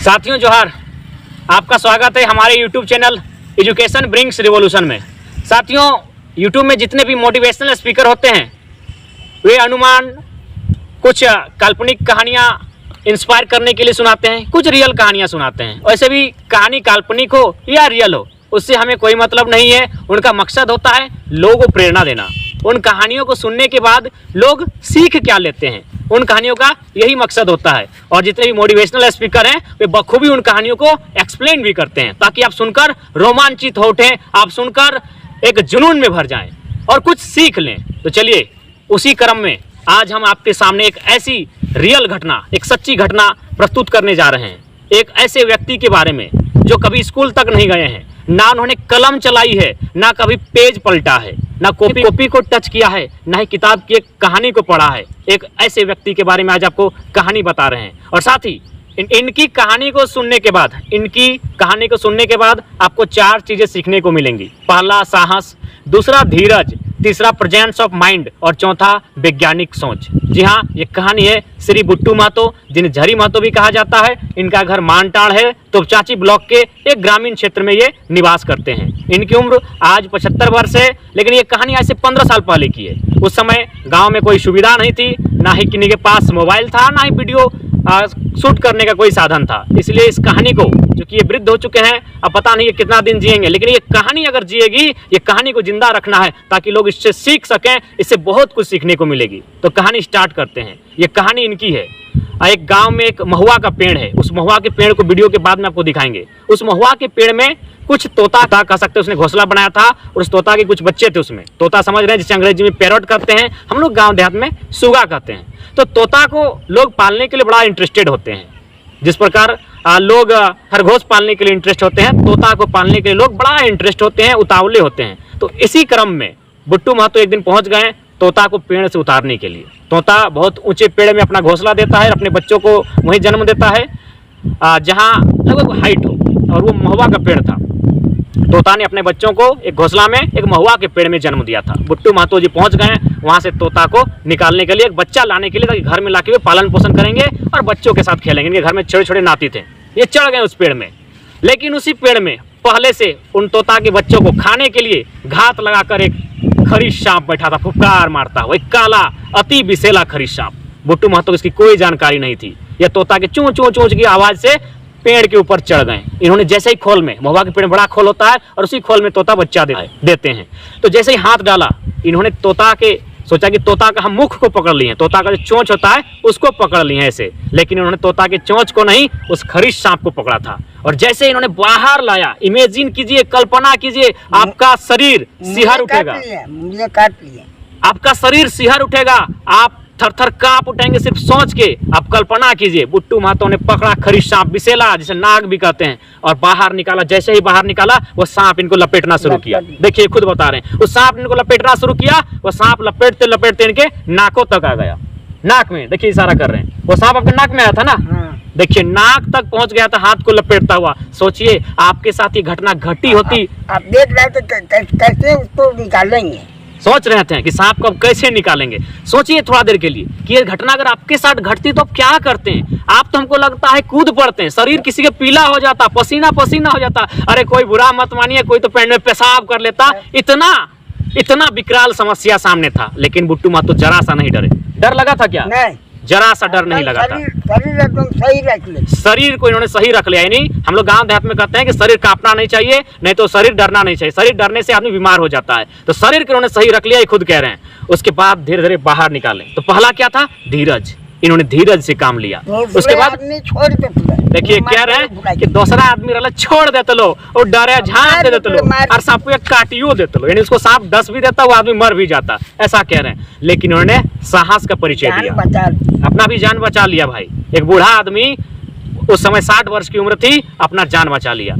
साथियों जोहार, आपका स्वागत है हमारे YouTube channel education brings revolution में। साथियों, YouTube में जितने भी मोटिवेशनल स्पीकर होते हैं वे अनुमान कुछ काल्पनिक कहानियाँ इंस्पायर करने के लिए सुनाते हैं, कुछ रियल कहानियाँ सुनाते हैं। वैसे भी कहानी काल्पनिक हो या रियल हो उससे हमें कोई मतलब नहीं है। उनका मकसद होता है लोगों को प्रेरणा देना। उन कहानियों को सुनने के बाद लोग सीख क्या लेते हैं, उन कहानियों का यही मकसद होता है। और जितने भी मोटिवेशनल स्पीकर हैं वे बखूबी उन कहानियों को एक्सप्लेन भी करते हैं ताकि आप सुनकर रोमांचित हो उठें, आप सुनकर एक जुनून में भर जाएं और कुछ सीख लें। तो चलिए उसी क्रम में आज हम आपके सामने एक ऐसी रियल घटना, एक सच्ची घटना प्रस्तुत करने जा रहे हैं। एक ऐसे व्यक्ति के बारे में जो कभी स्कूल तक नहीं गए हैं, ना उन्होंने कलम चलाई है, ना कभी पेज पलटा है, ना कॉपी को टच किया है, ना ही किताब की एक कहानी को पढ़ा है। एक ऐसे व्यक्ति के बारे में आज आपको कहानी बता रहे हैं। और साथ ही इनकी कहानी को सुनने के बाद आपको 4 चीजें सीखने को मिलेंगी। पहला साहस, दूसरा धीरज, तीसरा प्रेजेंस ऑफ माइंड और चौथा वैज्ञानिक सोच। जी हाँ, ये कहानी है श्री बुट्टू महतो, जिन्हें झरी महतो भी कहा जाता है। इनका घर मानटाड़ है, तोपचाची ब्लॉक के एक ग्रामीण क्षेत्र में ये निवास करते हैं। इनकी उम्र आज 75 वर्ष है, लेकिन ये कहानी आज से 15 साल पहले की है। उस समय गांव में कोई सुविधा नहीं थी, ना ही किन्हीं के पास मोबाइल था, ना ही वीडियो शूट करने का कोई साधन था। इसलिए इस कहानी को, जो कि ये वृद्ध हो चुके हैं, अब पता नहीं ये कितना दिन जिएंगे, लेकिन ये कहानी अगर जिएगी, ये कहानी को जिंदा रखना है ताकि लोग इससे सीख सकें। इससे बहुत कुछ सीखने को मिलेगी। तो कहानी स्टार्ट करते हैं। ये कहानी इनकी है। एक गांव में एक महुआ का पेड़ है। उस महुआ के पेड़ को वीडियो के बाद में आपको दिखाएंगे। उस महुआ के पेड़ में कुछ तोता कह सकते हैं, उसने घोंसला बनाया था और उस तोता के कुछ बच्चे थे उसमें। तोता समझ रहे हैं, जिसे अंग्रेजी में पैरट कहते हैं, हम लोग गांव देहात में सुगा कहते हैं। तो तोता को लोग पालने के लिए बड़ा इंटरेस्टेड होते हैं। जिस प्रकार लोग खरगोश पालने के लिए इंटरेस्ट होते हैं, तोता को पालने के लिए लोग बड़ा इंटरेस्ट होते हैं, उतावले होते हैं। तो इसी क्रम में बुट्टू महतो एक दिन पहुंच गए तोता को पेड़ से उतारने के लिए। तोता बहुत ऊंचे पेड़ में अपना घोंसला देता है, अपने बच्चों को वहीं जन्म देता है जहां लगभग हाइट हो, और वो महुआ का पेड़ था। तोता ने अपने बच्चों को एक घोंसला में एक महुआ के पेड़ में जन्म दिया था। बुट्टू महतो जी पहुंच गए वहां से तोता को निकालने के लिए, एक बच्चा लाने के लिए, ताकि घर में लाके वे पालन पोषण करेंगे और बच्चों के साथ खेलेंगे। इनके घर में छोटे छोटे नाती थे। ये चढ़ गए उस पेड़ में, लेकिन उसी पेड़ में पहले से उन तोता के बच्चों को खाने के लिए घात लगाकर एक खरीश सांप बैठा था, फुफकार मारता हुआ, एक काला अति विषैला खरीश सांप। बुट्टू महतो को इसकी कोई जानकारी नहीं थी। यह तोता के चूं चूं चूं की आवाज से पेड़ के ऊपर चढ़ गए। इन्होंने जैसे ही खोल में, महुआ के पेड़ में बड़ा खोल होता है और उसी खोल में तोता बच्चा देते हैं। तो जैसे ही हाथ डाला, इन्होंने सोचा कि तोता का हम मुख को पकड़ लिए, तोता का जो चोंच होता है उसको पकड़ लिए ऐसे, लेकिन इन्होंने तोता के चोंच को नहीं, उस खरीश सांप को पकड़ा था। और जैसे इन्होंने बाहर लाया, इमेजिन कीजिए, कल्पना कीजिए, आपका शरीर सिहर उठेगा, आपका शरीर सिहर उठेगा, आप थर-थर कांप उठेंगे सिर्फ सोच के। आप कल्पना कीजिए, बुट्टू महतो ने पकड़ा खरीश सांप, विषैला जिसे नाग भी कहते हैं, और बाहर निकाला। जैसे ही बाहर निकाला, वो सांप इनको लपेटना शुरू किया। देखिए, खुद बता रहे हैं, वो सांप इनको लपेटना शुरू किया। वो सांप लपेटते लपेटते इनके नाकों तक आ गया। नाक में देखिए, इशारा कर रहे हैं, वो सांप आपके नाक में आया था ना, देखिए नाक तक पहुंच गया था हाथ को लपेटता हुआ। सोचिए आपके साथ ये घटना घटी होती, आप देख रहे थे कैसे उसको निकालेंगे, सोच रहे थे कि सांप को अब कैसे निकालेंगे। सोचिए थोड़ा देर के लिए कि ये घटना अगर आपके साथ घटती तो आप क्या करते हैं। आप तो हमको लगता है कूद पड़ते हैं, शरीर किसी के पीला हो जाता, पसीना पसीना हो जाता। अरे कोई बुरा मत मानिए, कोई तो पेड़ में पेशाब कर लेता। इतना विकराल समस्या सामने था, लेकिन बुट्टू महतो जरा सा नहीं डरे। डर लगा था क्या? नहीं, जरा सा डर नहीं लगा था। शरीर एकदम सही रख लिया, शरीर को इन्होंने सही रख लिया। यानी हम लोग गांव देहात में कहते हैं कि शरीर कांपना नहीं चाहिए, नहीं तो शरीर डरना नहीं चाहिए। शरीर डरने से आदमी बीमार हो जाता है। तो शरीर को इन्होंने सही रख लिया, ये खुद कह रहे हैं। उसके बाद धीरे धीरे बाहर निकाले। तो पहला क्या था? धीरज। इन्होंने धीरज से काम लिया। उसके बाद देखिए कह रहे हैं कि दूसरा आदमी रहा छोड़ देते लो, और डरे झांप दे देते लो, और सांप को काटियो देते लो, यानी उसको सांप डस भी देता, वो आदमी मर भी जाता, ऐसा कह रहे हैं। लेकिन उन्होंने साहस का परिचय दिया, अपना भी जान बचा लिया। भाई, एक बूढ़ा आदमी, उस समय 60 वर्ष की उम्र थी, अपना जान बचा लिया।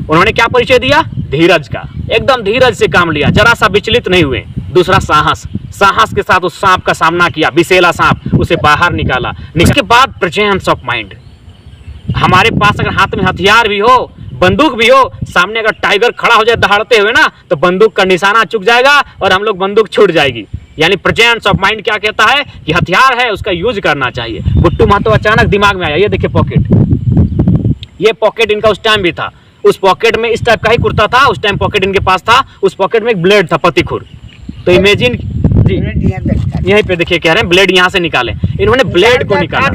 उन्होंने क्या परिचय दिया? धीरज का। एकदम धीरज से काम लिया, जरा सा विचलित नहीं हुए। दूसरा साहस के साथ उस सांप का सामना किया, विषैला सांप, उसे बाहर निकाला। इसके बाद प्रेजेंस ऑफ माइंड। हमारे पास अगर हाथ में हथियार भी हो, बंदूक भी हो, सामने अगर टाइगर खड़ा हो जाए दहाड़ते हुए ना, तो बंदूक का निशाना चुक जाएगा और हम लोग बंदूक छूट जाएगी। यानी प्रेजेंस ऑफ माइंड क्या कहता है कि हथियार है उसका यूज करना चाहिए। बुट्टू महतो अचानक दिमाग में आया, ये देखिए पॉकेट, ये पॉकेट इनका उस टाइम भी था, उस पॉकेट में इस टाइप का ही कुर्ता था, उस टाइम पॉकेट इनके पास था, उस पॉकेट में एक ब्लेड था पतिखुर। तो इमेजिन जी, यहीं पे देखिए कह रहे हैं ब्लेड यहाँ से निकाले, इन्होंने ब्लेड को निकाला।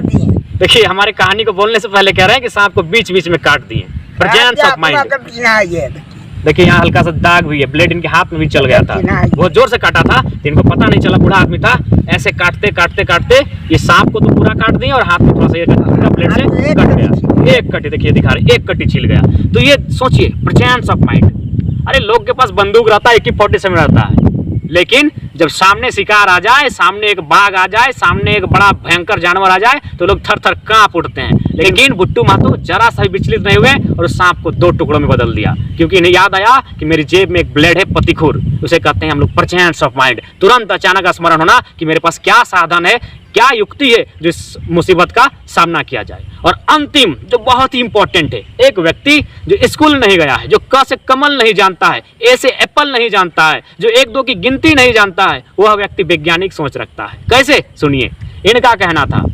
देखिए हमारे कहानी को बोलने से पहले कह रहे हैं कि सांप को बीच बीच में काट दिए। Presence of mind. देखिए यहाँ हल्का सा दाग भी है, ब्लेड इनके हाथ में भी चल गया था, बहुत जोर से काटा था, इनको पता नहीं चला, बूढ़ा आदमी था, ऐसे काटते काटते काटते ये सांप को तो पूरा काट दिए और हाथ में थोड़ा सा ये ब्लेड से कट गया, एक कटी, देखिए दिखा रहे, एक कटी छिल गया। तो ये सोचिए प्रेजेंस ऑफ माइंड। अरे लोग के पास बंदूक रहता है, AK-47 रहता है, लेकिन जब सामने शिकार आ जाए, सामने एक बाघ आ जाए, सामने एक बड़ा भयंकर जानवर आ जाए तो लोग थर थर कांप उठते हैं। लेकिन बुट्टू महतो जरा सा भी विचलित नहीं हुए और उस सांप को 2 टुकड़ों में बदल दिया, क्योंकि इन्हें याद आया कि मेरी जेब में एक ब्लेड है पतिखुर, उसे कहते हैं हम लोग प्रेजेंस ऑफ माइंड। तुरंत अचानक स्मरण होना कि मेरे पास क्या साधन है, क्या युक्ति है जो इस मुसीबत का सामना किया जाए। और अंतिम जो बहुत ही इंपॉर्टेंट है, एक व्यक्ति जो स्कूल नहीं गया है, जो क से कमल नहीं जानता है, ए से एप्पल नहीं जानता है, जो 1-2 की गिनती नहीं जानता है, वह व्यक्ति वैज्ञानिक सोच रखता है। कैसे सुनिए, इनका कहना था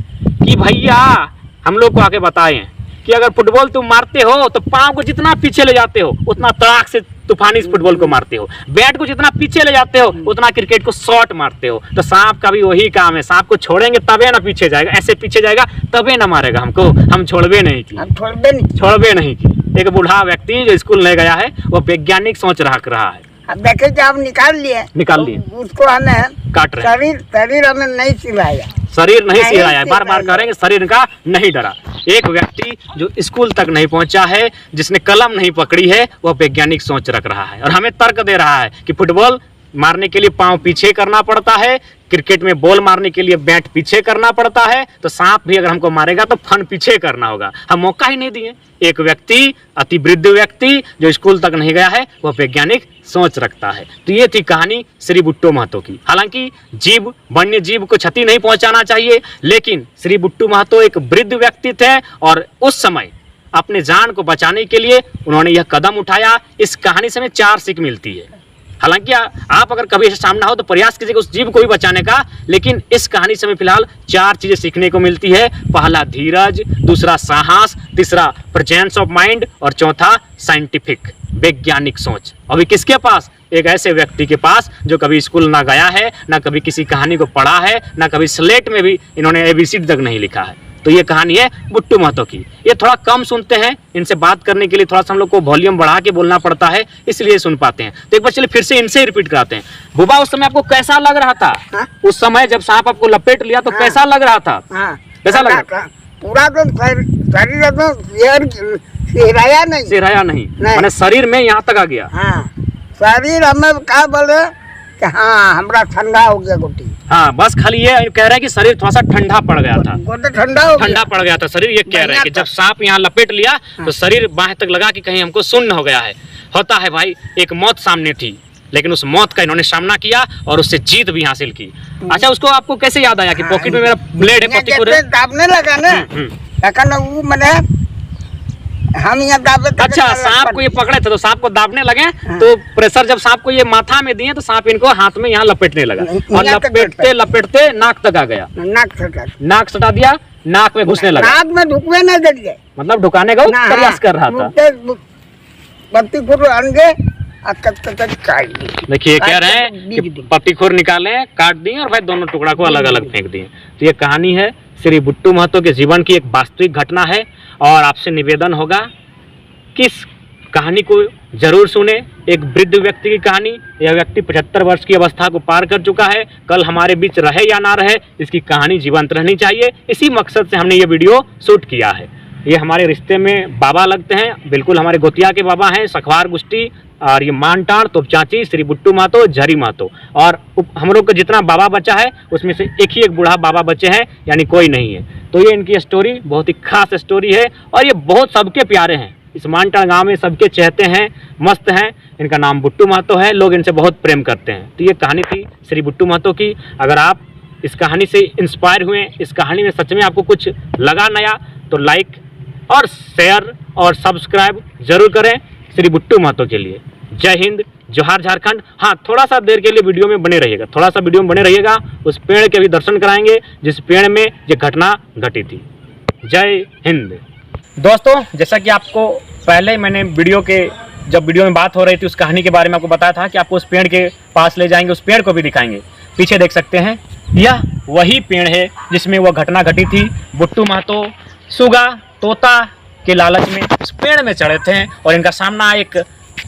कि भैया हम लोग को आके बताएं कि अगर फुटबॉल तुम मारते हो तो पांव को जितना पीछे ले जाते हो उतना तड़ाक से तूफानी फुटबॉल को मारते हो, बैट को जितना पीछे ले जाते हो उतना क्रिकेट को शॉट मारते हो। तो सांप का भी वही काम है, सांप को छोड़ेंगे तबे ना पीछे जाएगा, ऐसे पीछे जाएगा तबे ना मारेगा हमको, हम छोड़बे नहीं की। एक बूढ़ा व्यक्ति जो स्कूल नहीं गया है वो वैज्ञानिक सोच रहा है। अब देखे कि आप निकाल लिए तो उसको हमें काट रहे, शरीर हमें नहीं सिलाया, शरीर नहीं सिलाया, बार बार करेंगे, शरीर का नहीं डरा। एक व्यक्ति जो स्कूल तक नहीं पहुंचा है, जिसने कलम नहीं पकड़ी है, वह वैज्ञानिक सोच रख रहा है और हमें तर्क दे रहा है कि फुटबॉल मारने के लिए पांव पीछे करना पड़ता है, क्रिकेट में बॉल मारने के लिए बैट पीछे करना पड़ता है, तो सांप भी अगर हमको मारेगा तो फन पीछे करना होगा। हम मौका ही नहीं दिए। एक व्यक्ति, अति वृद्ध व्यक्ति जो स्कूल तक नहीं गया है, वह वैज्ञानिक सोच रखता है। तो ये थी कहानी श्री बुट्टू महतो की। हालांकि जीव, वन्य जीव को क्षति नहीं पहुंचाना चाहिए, लेकिन श्री बुट्टू महतो एक वृद्ध व्यक्ति थे और उस समय अपने जान को बचाने के लिए उन्होंने यह कदम उठाया। इस कहानी से हमें 4 सीख मिलती है। हालांकि आप अगर कभी ऐसा सामना हो तो प्रयास कीजिएगा उस जीव को भी बचाने का, लेकिन इस कहानी से हमें फिलहाल 4 चीजें सीखने को मिलती है। पहला धीरज, दूसरा साहस, तीसरा प्रेजेंस ऑफ माइंड और चौथा साइंटिफिक, वैज्ञानिक सोच। अभी किसके पास? एक ऐसे व्यक्ति के पास जो कभी स्कूल ना गया है, ना कभी किसी कहानी को पढ़ा है, ना कभी स्लेट में भी इन्होंने ABCD तक नहीं लिखा है। तो ये कहानी है बुट्टू महतो की। ये थोड़ा कम सुनते हैं, इनसे बात करने के लिए थोड़ा सा हम लोग को वॉल्यूम बढ़ा के बोलना पड़ता है, इसलिए सुन पाते हैं। तो एक बार चलिए फिर से इनसे रिपीट कराते हैं। बुबा, उस समय आपको कैसा लग रहा था? उस समय जब सांप आपको लपेट लिया तो कैसा लग रहा था? कैसा लग रहा था? पूरा तो शरीर तो सिहराया नहीं, मैंने शरीर में यहाँ तक आ गया। शरीर हमें क्या बोले कि हाँ हमरा ठंडा हो गया गोटी। हाँ, बस खाली ये कह रहे हैं कि शरीर थोड़ा सा ठंडा पड़ गया था, ठंडा पड़ गया था शरीर। ये कह रहे हैं कि जब सांप यहाँ लपेट लिया तो शरीर बाहें तक लगा कि कहीं हमको सुन्न हो गया है। होता है भाई, एक मौत सामने थी, लेकिन उस मौत का इन्होंने सामना किया और उससे जीत भी हासिल की। अच्छा, उसको आपको कैसे याद आया कि पॉकेट में मेरा ब्लेड है, पतिखुर है? दाबने लगा ना, वो मैंने हम यहाँ दाबे। अच्छा, सांप को ये पकड़े थे तो सांप को दाबने लगे, तो प्रेशर जब सांप को ये माथा में दिए तो सांप इनको हाथ में यहाँ लपेटने लगा और लपेटते लपेटते नाक तक आ गया। नाक सटा दिया, नाक में घुसने लगा। नाक में ढुकवे नहीं दे, मतलब ढुकाने का प्रयास कर रहा था। देखिए कह रहे हैं कि पतिखुर निकाले, काट दिए और भाई दोनों टुकड़ा को अलग अलग फेंक दिए। तो ये कहानी है श्री बुट्टू महतो के जीवन की, एक वास्तविक घटना है। और आपसे निवेदन होगा कि इस कहानी को जरूर सुने। एक वृद्ध व्यक्ति की कहानी, यह व्यक्ति 75 वर्ष की अवस्था को पार कर चुका है। कल हमारे बीच रहे या ना रहे, इसकी कहानी जीवंत रहनी चाहिए। इसी मकसद से हमने ये वीडियो शूट किया है। ये हमारे रिश्ते में बाबा लगते हैं, बिल्कुल हमारे गोतिया के बाबा हैं, सखवार गुष्टी, और ये मानटाड़, तोपचाची, श्री बुट्टू महतो, झरी महतो। और हम लोग का जितना बाबा बचा है उसमें से एक बूढ़ा बाबा बचे हैं, यानी कोई नहीं है। तो ये इनकी स्टोरी बहुत ही खास स्टोरी है और ये बहुत सबके प्यारे हैं। इस मानटाड़ गांव में सबके चहते हैं, मस्त हैं। इनका नाम बुट्टू महतो है, लोग इनसे बहुत प्रेम करते हैं। तो ये कहानी थी श्री बुट्टू महतो की। अगर आप इस कहानी से इंस्पायर हुए, इस कहानी में सच में आपको कुछ लगा नया, तो लाइक और शेयर और सब्सक्राइब जरूर करें श्री बुट्टू महतो के लिए। जय हिंद, जोहार झारखंड। हाँ, थोड़ा सा देर के लिए वीडियो में बने रहिएगा, थोड़ा सा वीडियो में बने रहिएगा। उस पेड़ के भी दर्शन कराएंगे जिस पेड़ में ये घटना घटी थी। जय हिंद। दोस्तों, जैसा कि आपको पहले मैंने जब वीडियो में बात हो रही थी उस कहानी के बारे में आपको बताया था कि आपको उस पेड़ के पास ले जाएंगे, उस पेड़ को भी दिखाएंगे। पीछे देख सकते हैं, यह वही पेड़ है जिसमें वह घटना घटी थी। बुट्टू महतो सुगा तोता के लालच में इस पेड़ में चढ़े थे और इनका सामना एक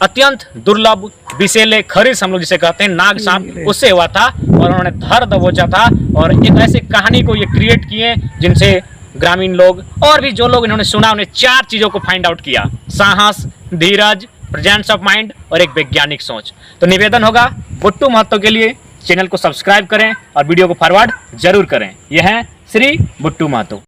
अत्यंत दुर्लभ विषैले खरीस हम लोग जिसे कहते हैं नाग सांप, उससे हुआ था और उन्होंने धर दबोचा था और एक ऐसे कहानी को ये क्रिएट किए जिनसे ग्रामीण लोग और भी जो लोग इन्होंने सुना उन्हें 4 चीजों को फाइंड आउट किया: साहस, धीरज, प्रेजेंस ऑफ माइंड और एक वैज्ञानिक सोच। तो निवेदन होगा बुट्टू महतो के लिए चैनल को सब्सक्राइब करें और वीडियो को फॉरवर्ड जरूर करें। यह है श्री बुट्टू महतो।